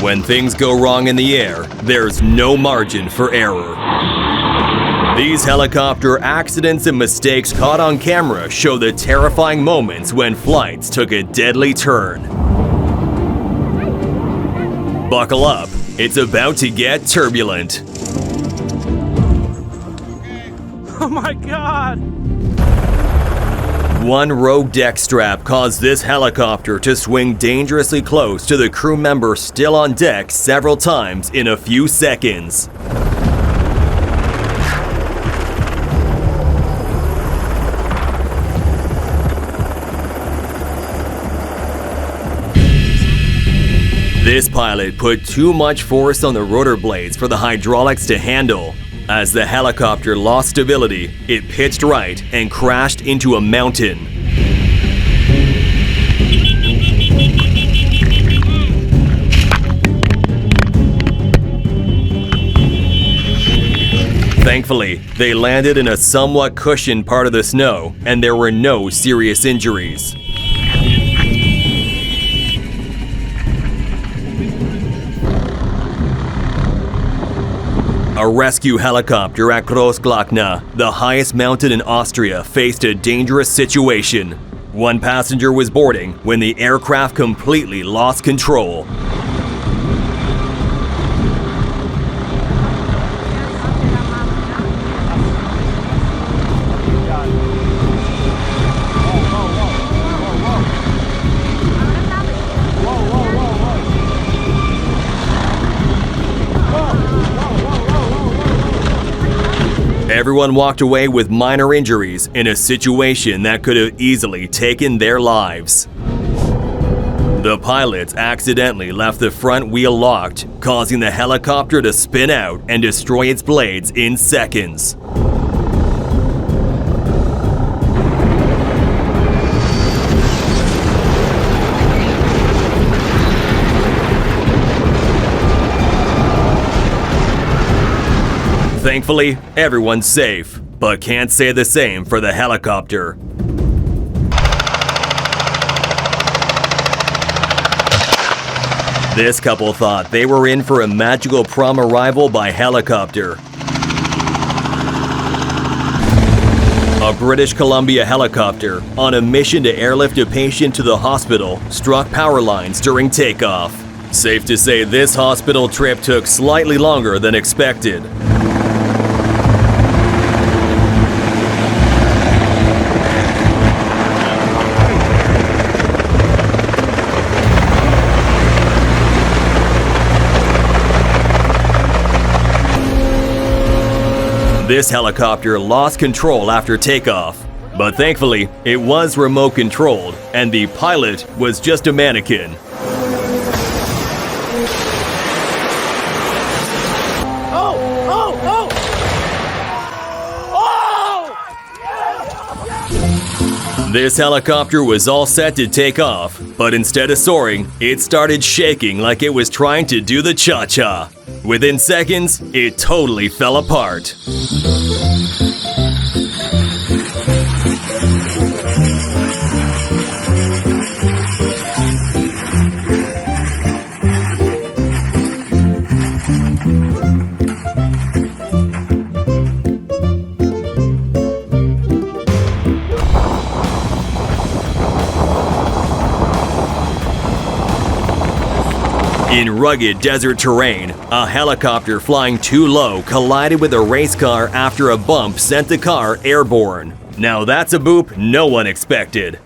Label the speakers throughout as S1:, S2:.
S1: When things go wrong in the air, there's no margin for error. These helicopter accidents and mistakes caught on camera show the terrifying moments when flights took a deadly turn. Buckle up, it's about to get turbulent.
S2: Oh my God!
S1: One rogue deck strap caused this helicopter to swing dangerously close to the crew member still on deck several times in a few seconds. This pilot put too much force on the rotor blades for the hydraulics to handle. As the helicopter lost stability, it pitched right and crashed into a mountain. Thankfully, they landed in a somewhat cushioned part of the snow, and there were no serious injuries. A rescue helicopter at Großglockner, the highest mountain in Austria, faced a dangerous situation. One passenger was boarding when the aircraft completely lost control. Everyone walked away with minor injuries in a situation that could have easily taken their lives. The pilots accidentally left the front wheel locked, causing the helicopter to spin out and destroy its blades in seconds. Thankfully, everyone's safe, but can't say the same for the helicopter. This couple thought they were in for a magical prom arrival by helicopter. A British Columbia helicopter, on a mission to airlift a patient to the hospital, struck power lines during takeoff. Safe to say this hospital trip took slightly longer than expected. This helicopter lost control after takeoff, but thankfully it was remote controlled and the pilot was just a mannequin. This helicopter was all set to take off, but instead of soaring, it started shaking like it was trying to do the cha-cha. Within seconds, it totally fell apart. In rugged desert terrain, a helicopter flying too low collided with a race car after a bump sent the car airborne. Now that's a boop no one expected.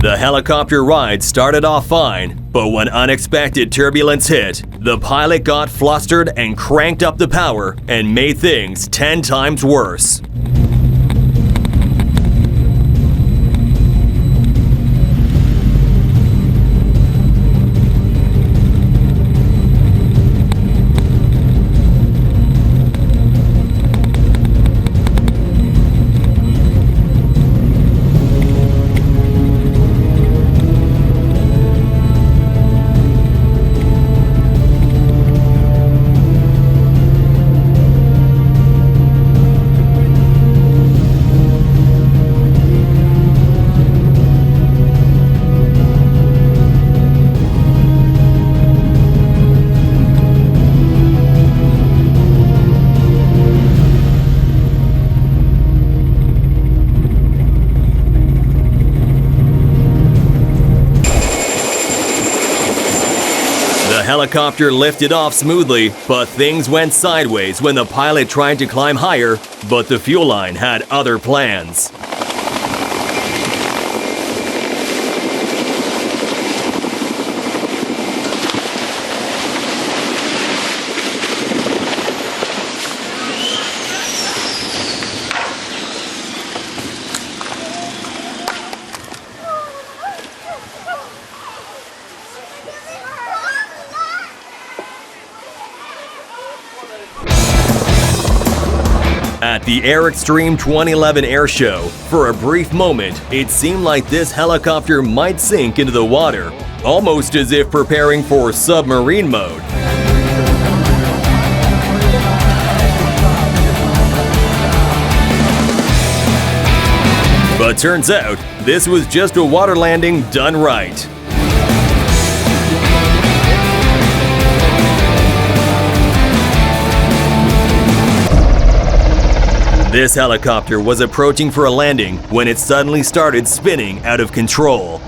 S1: The helicopter ride started off fine, but when unexpected turbulence hit, the pilot got flustered and cranked up the power and made things 10 times worse. helicopter lifted off smoothly, but things went sideways when the pilot tried to climb higher, but the fuel line had other plans. At the Air Extreme 2011 air show, for a brief moment, it seemed like this helicopter might sink into the water, almost as if preparing for submarine mode. But turns out, this was just a water landing done right. This helicopter was approaching for a landing when it suddenly started spinning out of control.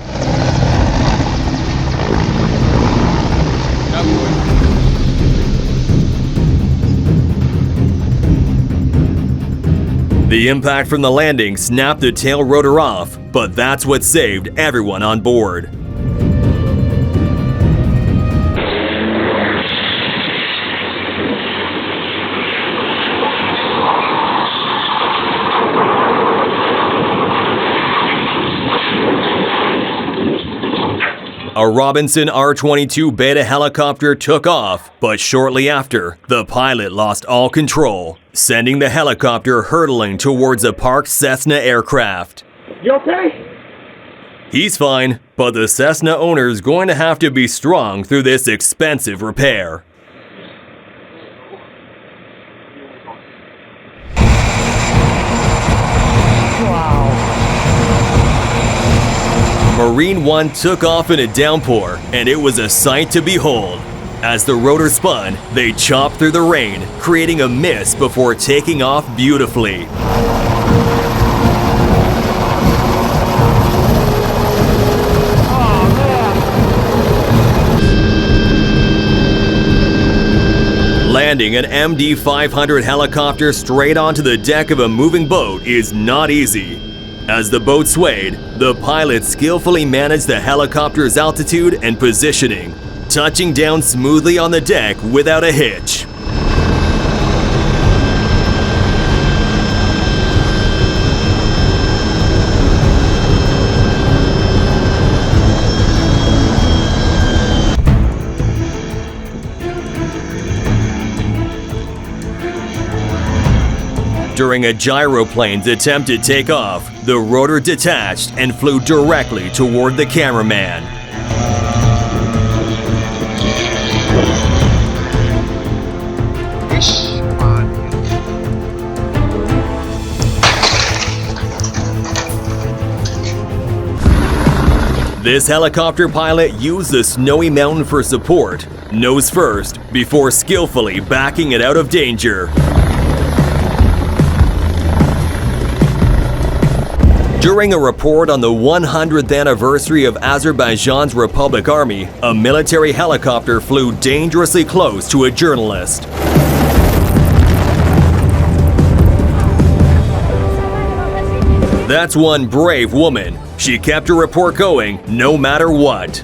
S1: The impact from the landing snapped the tail rotor off, but that's what saved everyone on board. A Robinson R-22 Beta helicopter took off, but shortly after, the pilot lost all control, sending the helicopter hurtling towards a parked Cessna aircraft.
S2: You okay?
S1: He's fine, but the Cessna owner's going to have to be strong through this expensive repair. Marine One took off in a downpour, and it was a sight to behold. As the rotor spun, they chopped through the rain, creating a mist before taking off beautifully. Landing an MD-500 helicopter straight onto the deck of a moving boat is not easy. As the boat swayed, the pilot skillfully managed the helicopter's altitude and positioning, touching down smoothly on the deck without a hitch. During a gyroplane's attempted takeoff, the rotor detached and flew directly toward the cameraman. This helicopter pilot used the snowy mountain for support, nose first, before skillfully backing it out of danger. During a report on the 100th anniversary of Azerbaijan's Republic Army, a military helicopter flew dangerously close to a journalist. That's one brave woman. She kept her report going no matter what.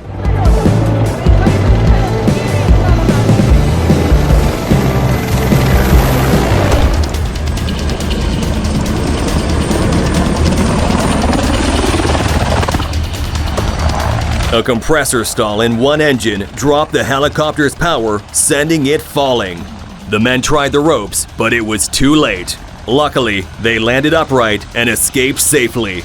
S1: A compressor stall in one engine dropped the helicopter's power, sending it falling. The men tried the ropes, but it was too late. Luckily, they landed upright and escaped safely.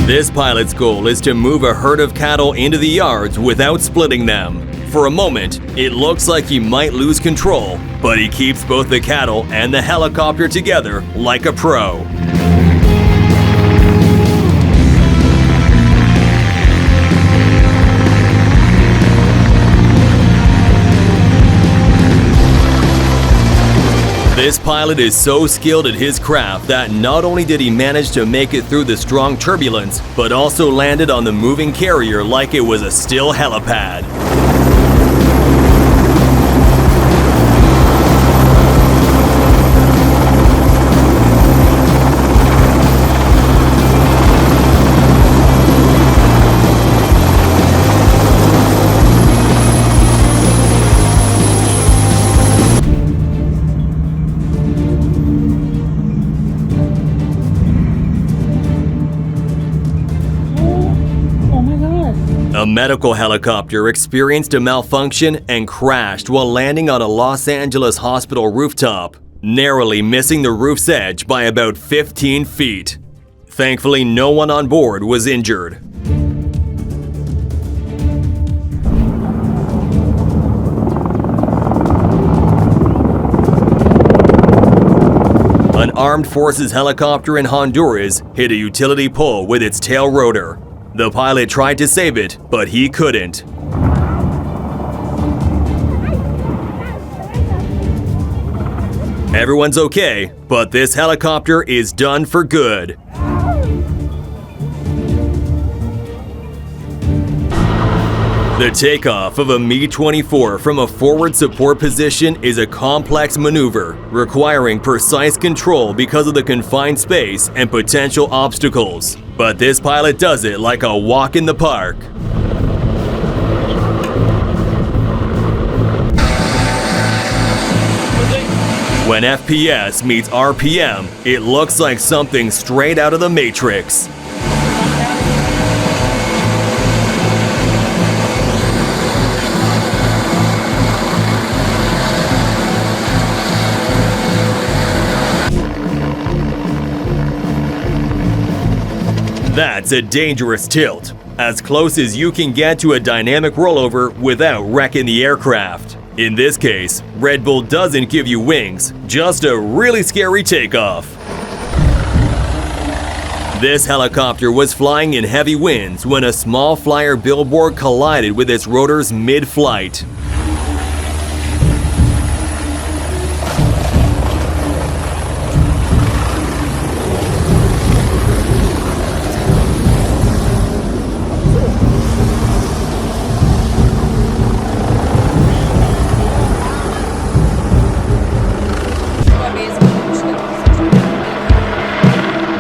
S1: This pilot's goal is to move a herd of cattle into the yards without splitting them. For a moment, it looks like he might lose control, but he keeps both the cattle and the helicopter together like a pro. This pilot is so skilled at his craft that not only did he manage to make it through the strong turbulence, but also landed on the moving carrier like it was a still helipad. A medical helicopter experienced a malfunction and crashed while landing on a Los Angeles hospital rooftop, narrowly missing the roof's edge by about 15 feet. Thankfully, no one on board was injured. An armed forces helicopter in Honduras hit a utility pole with its tail rotor. The pilot tried to save it, but he couldn't. Everyone's okay, but this helicopter is done for good. The takeoff of a Mi-24 from a forward support position is a complex maneuver, requiring precise control because of the confined space and potential obstacles. But this pilot does it like a walk in the park. When FPS meets RPM, it looks like something straight out of the Matrix. That's a dangerous tilt, as close as you can get to a dynamic rollover without wrecking the aircraft. In this case, Red Bull doesn't give you wings, just a really scary takeoff. This helicopter was flying in heavy winds when a small flyer billboard collided with its rotors mid-flight.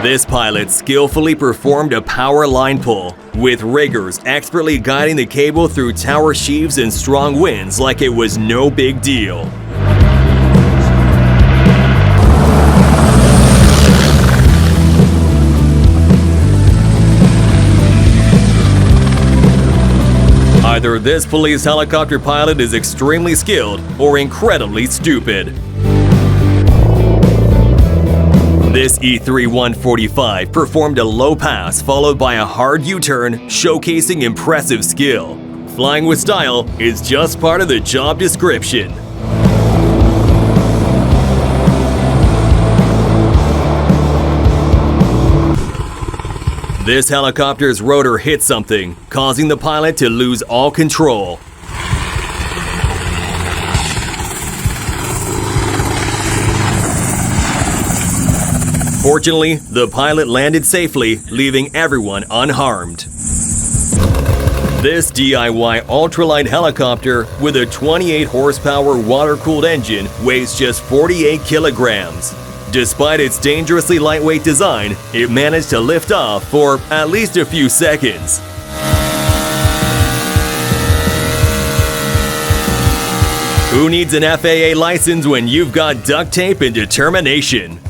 S1: This pilot skillfully performed a power line pull, with riggers expertly guiding the cable through tower sheaves and strong winds like it was no big deal. Either this police helicopter pilot is extremely skilled or incredibly stupid. This E3-145 performed a low pass followed by a hard U-turn, showcasing impressive skill. Flying with style is just part of the job description. This helicopter's rotor hit something, causing the pilot to lose all control. Fortunately, the pilot landed safely, leaving everyone unharmed. This DIY ultralight helicopter with a 28 horsepower water-cooled engine weighs just 48 kilograms. Despite its dangerously lightweight design, it managed to lift off for at least a few seconds. Who needs an FAA license when you've got duct tape and determination?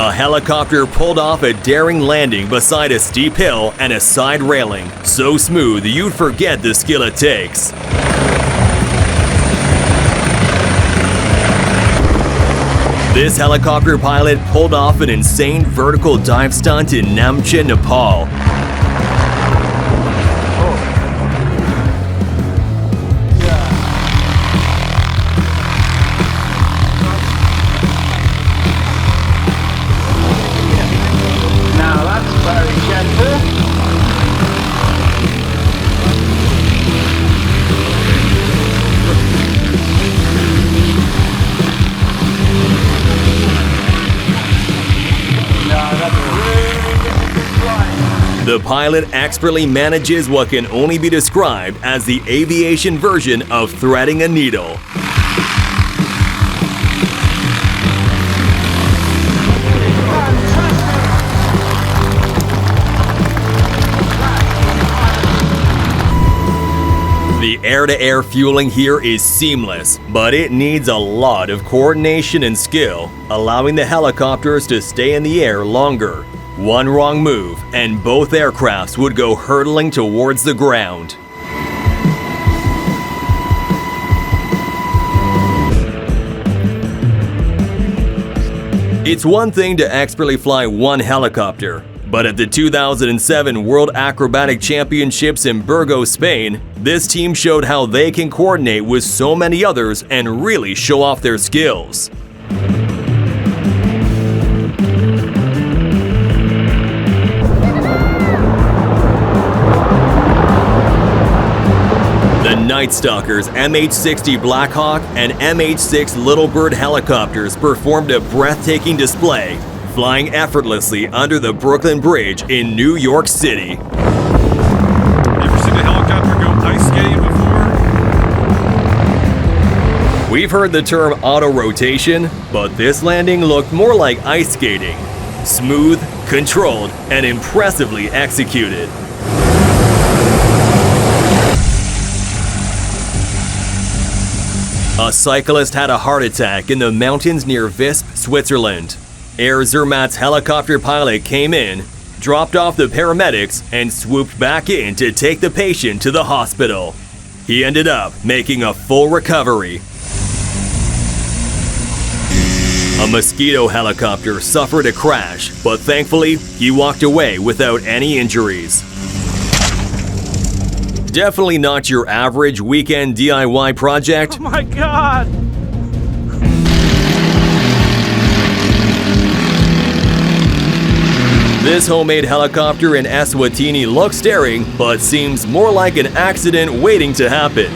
S1: A helicopter pulled off a daring landing beside a steep hill and a side railing, so smooth you'd forget the skill it takes. This helicopter pilot pulled off an insane vertical dive stunt in Namche, Nepal. The pilot expertly manages what can only be described as the aviation version of threading a needle. The air-to-air fueling here is seamless, but it needs a lot of coordination and skill, allowing the helicopters to stay in the air longer. One wrong move, and both aircrafts would go hurtling towards the ground. It's one thing to expertly fly one helicopter, but at the 2007 World Acrobatic Championships in Burgos, Spain, this team showed how they can coordinate with so many others and really show off their skills. The Night Stalker's MH-60 Blackhawk and MH-6 Little Bird helicopters performed a breathtaking display, flying effortlessly under the Brooklyn Bridge in New York City.
S3: You ever seen a helicopter go ice skating before?
S1: We've heard the term auto-rotation, but this landing looked more like ice skating. Smooth, controlled, and impressively executed. A cyclist had a heart attack in the mountains near Visp, Switzerland. Air Zermatt's helicopter pilot came in, dropped off the paramedics, and swooped back in to take the patient to the hospital. He ended up making a full recovery. A Mosquito helicopter suffered a crash, but thankfully, he walked away without any injuries. Definitely not your average weekend DIY project.
S2: Oh my God!
S1: This homemade helicopter in Eswatini looks daring, but seems more like an accident waiting to happen.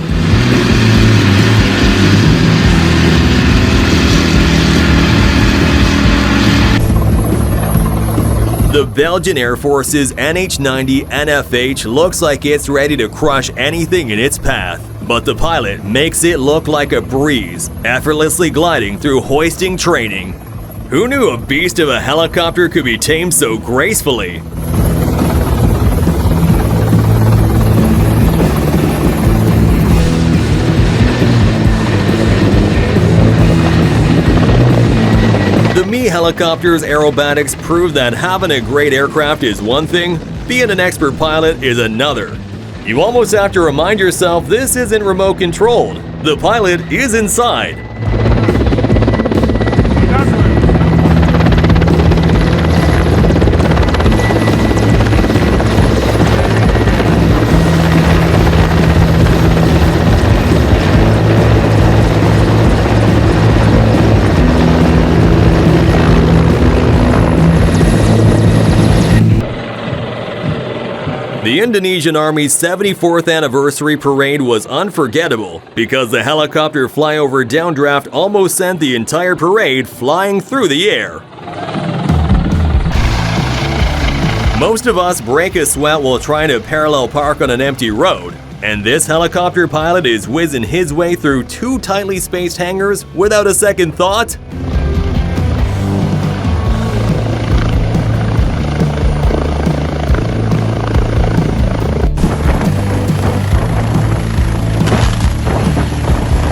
S1: The Belgian Air Force's NH-90 NFH looks like it's ready to crush anything in its path, but the pilot makes it look like a breeze, effortlessly gliding through hoisting training. Who knew a beast of a helicopter could be tamed so gracefully? The Me helicopter's aerobatics prove that having a great aircraft is one thing, being an expert pilot is another. You almost have to remind yourself this isn't remote controlled. The pilot is inside. The Indonesian Army's 74th anniversary parade was unforgettable because the helicopter flyover downdraft almost sent the entire parade flying through the air. Most of us break a sweat while trying to parallel park on an empty road, and this helicopter pilot is whizzing his way through two tightly spaced hangars without a second thought.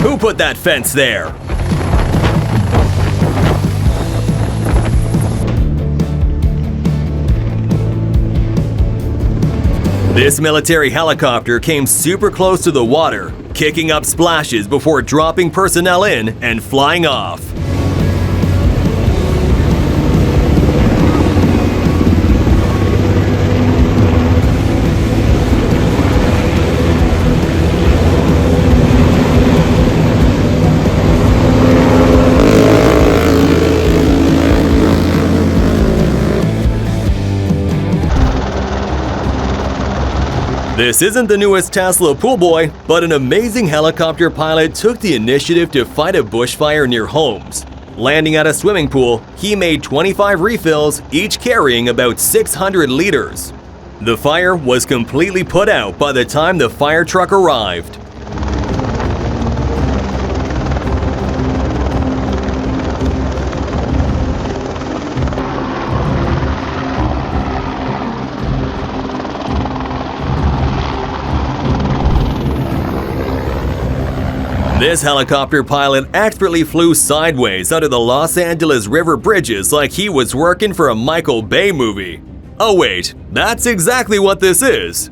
S1: Who put that fence there? This military helicopter came super close to the water, kicking up splashes before dropping personnel in and flying off. This isn't the newest Tesla pool boy, but an amazing helicopter pilot took the initiative to fight a bushfire near Homs. Landing at a swimming pool, he made 25 refills, each carrying about 600 liters. The fire was completely put out by the time the fire truck arrived. This helicopter pilot expertly flew sideways under the Los Angeles River bridges like he was working for a Michael Bay movie. Oh wait, that's exactly what this is.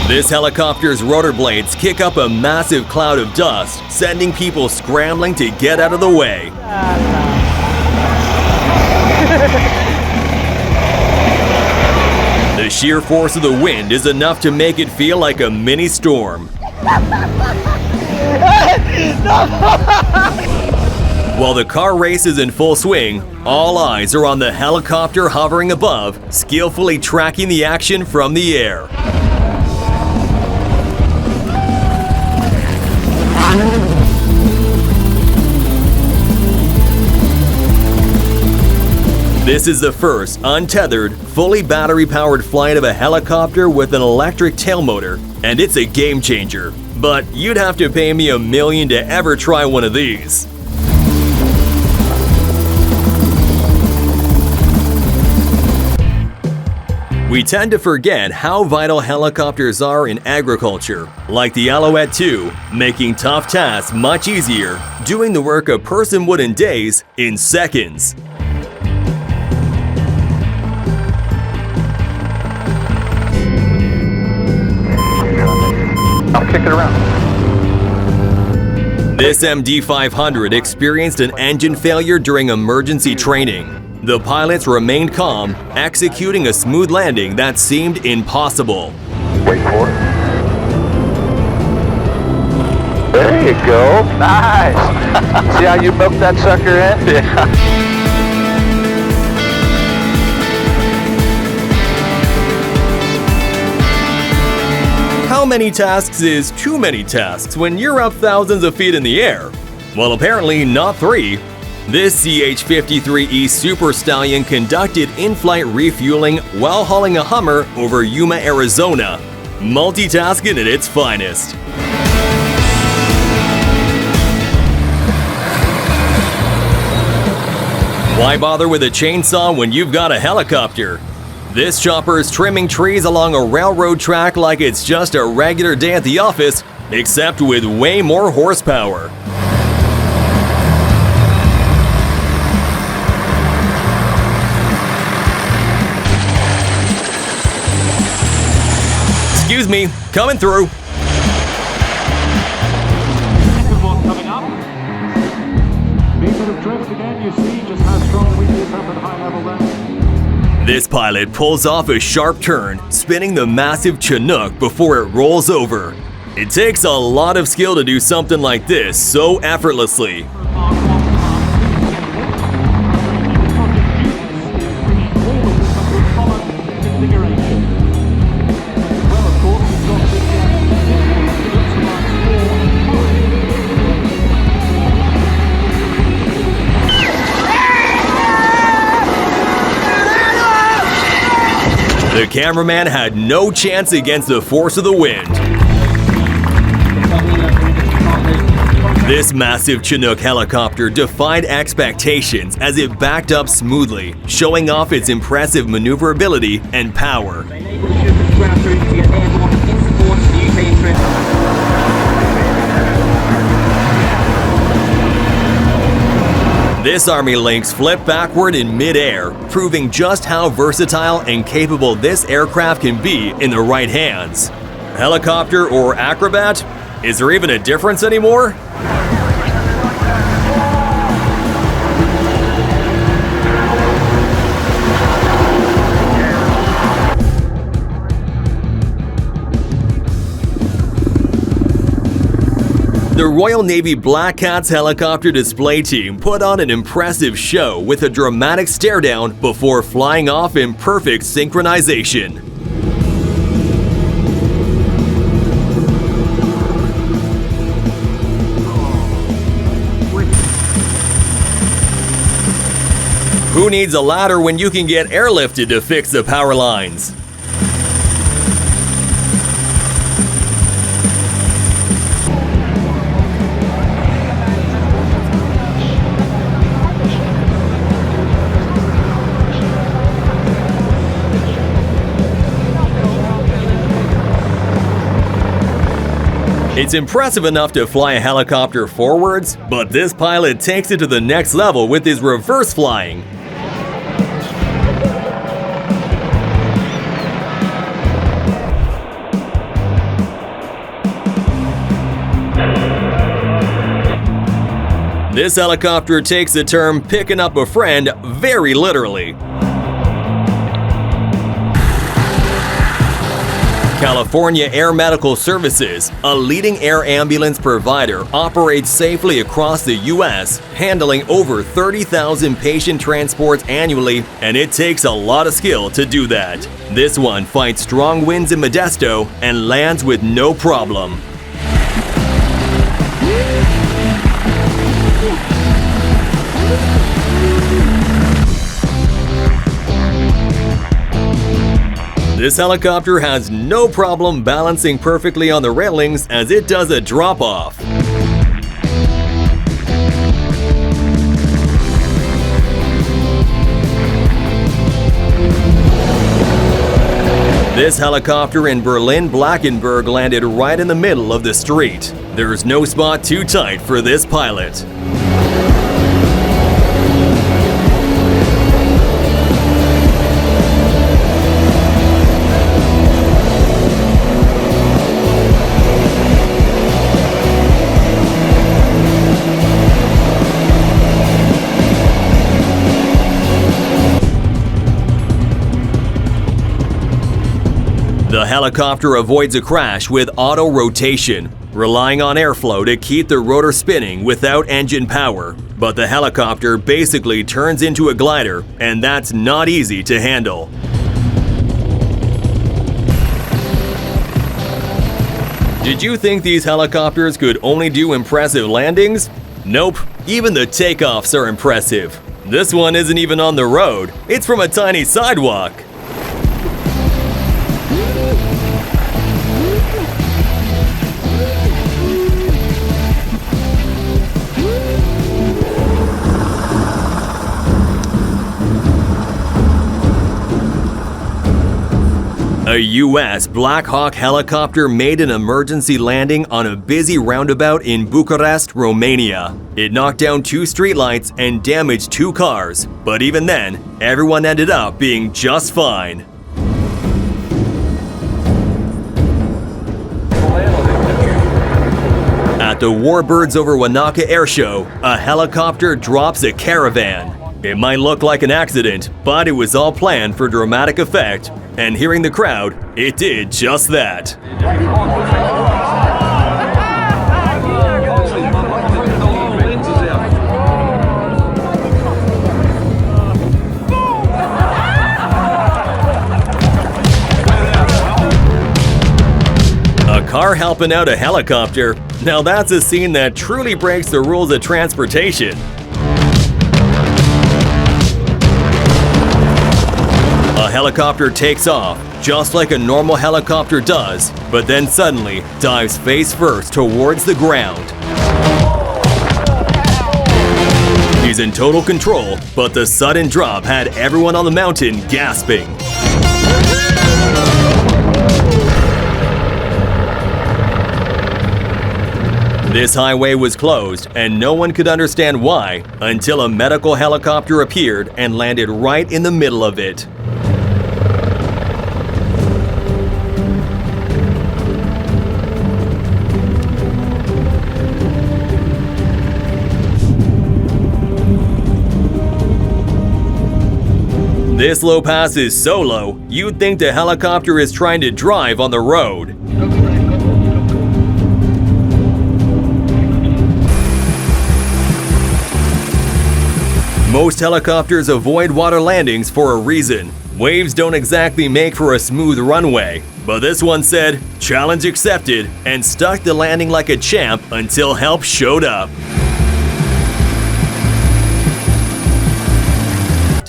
S1: This helicopter's rotor blades kick up a massive cloud of dust, sending people scrambling to get out of the way. The sheer force of the wind is enough to make it feel like a mini storm. While the car race is in full swing, all eyes are on the helicopter hovering above, skillfully tracking the action from the air. This is the first untethered, fully battery-powered flight of a helicopter with an electric tail motor, and it's a game changer. But you'd have to pay me $1 million to ever try one of these. We tend to forget how vital helicopters are in agriculture, like the Alouette 2, making tough tasks much easier, doing the work a person would in days in seconds.
S4: I'll kick it around.
S1: This MD-500 experienced an engine failure during emergency training. The pilots remained calm, executing a smooth landing that seemed impossible.
S4: Wait for it. There you go. Nice. See how you milked that sucker in? Yeah.
S1: How many tasks is too many tasks when you're up thousands of feet in the air? Well, apparently not 3. This CH-53E Super Stallion conducted in-flight refueling while hauling a Hummer over Yuma, Arizona. Multitasking at its finest. Why bother with a chainsaw when you've got a helicopter? This chopper is trimming trees along a railroad track like it's just a regular day at the office, except with way more horsepower. Excuse me, coming through.
S2: Second one coming up. Meter of drift again, you see just how strong the wind is up at high level there.
S1: This pilot pulls off a sharp turn, spinning the massive Chinook before it rolls over. It takes a lot of skill to do something like this so effortlessly. The cameraman had no chance against the force of the wind. This massive Chinook helicopter defied expectations as it backed up smoothly, showing off its impressive maneuverability and power. This Army Lynx flipped backward in mid-air, proving just how versatile and capable this aircraft can be in the right hands. Helicopter or Acrobat? Is there even a difference anymore? The Royal Navy Black Cats helicopter display team put on an impressive show with a dramatic stare-down before flying off in perfect synchronization. Who needs a ladder when you can get airlifted to fix the power lines? It's impressive enough to fly a helicopter forwards, but this pilot takes it to the next level with his reverse flying. This helicopter takes the term picking up a friend very literally. California Air Medical Services, a leading air ambulance provider, operates safely across the U.S., handling over 30,000 patient transports annually, and it takes a lot of skill to do that. This one fights strong winds in Modesto and lands with no problem. This helicopter has no problem balancing perfectly on the railings as it does a drop-off. This helicopter in Berlin-Blankenburg landed right in the middle of the street. There's no spot too tight for this pilot. The helicopter avoids a crash with auto rotation, relying on airflow to keep the rotor spinning without engine power. But the helicopter basically turns into a glider, and that's not easy to handle. Did you think these helicopters could only do impressive landings? Nope, even the takeoffs are impressive. This one isn't even on the road, it's from a tiny sidewalk. A U.S. Black Hawk helicopter made an emergency landing on a busy roundabout in Bucharest, Romania. It knocked down 2 streetlights and damaged 2 cars, but even then, everyone ended up being just fine. At the Warbirds over Wanaka Air Show, a helicopter drops a caravan. It might look like an accident, but it was all planned for dramatic effect, and hearing the crowd, it did just that. A car helping out a helicopter. Now that's a scene that truly breaks the rules of transportation. A helicopter takes off, just like a normal helicopter does, but then suddenly dives face first towards the ground. He's in total control, but the sudden drop had everyone on the mountain gasping. This highway was closed, and no one could understand why until a medical helicopter appeared and landed right in the middle of it. This low pass is so low, you'd think the helicopter is trying to drive on the road. Most helicopters avoid water landings for a reason. Waves don't exactly make for a smooth runway, but this one said, "Challenge accepted," and stuck the landing like a champ until help showed up.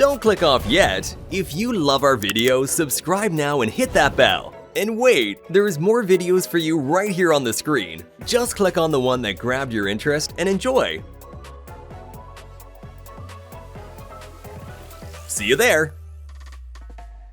S1: Don't click off yet. If you love our videos, subscribe now and hit that bell. And wait, there is more videos for you right here on the screen. Just click on the one that grabbed your interest and enjoy. See you there!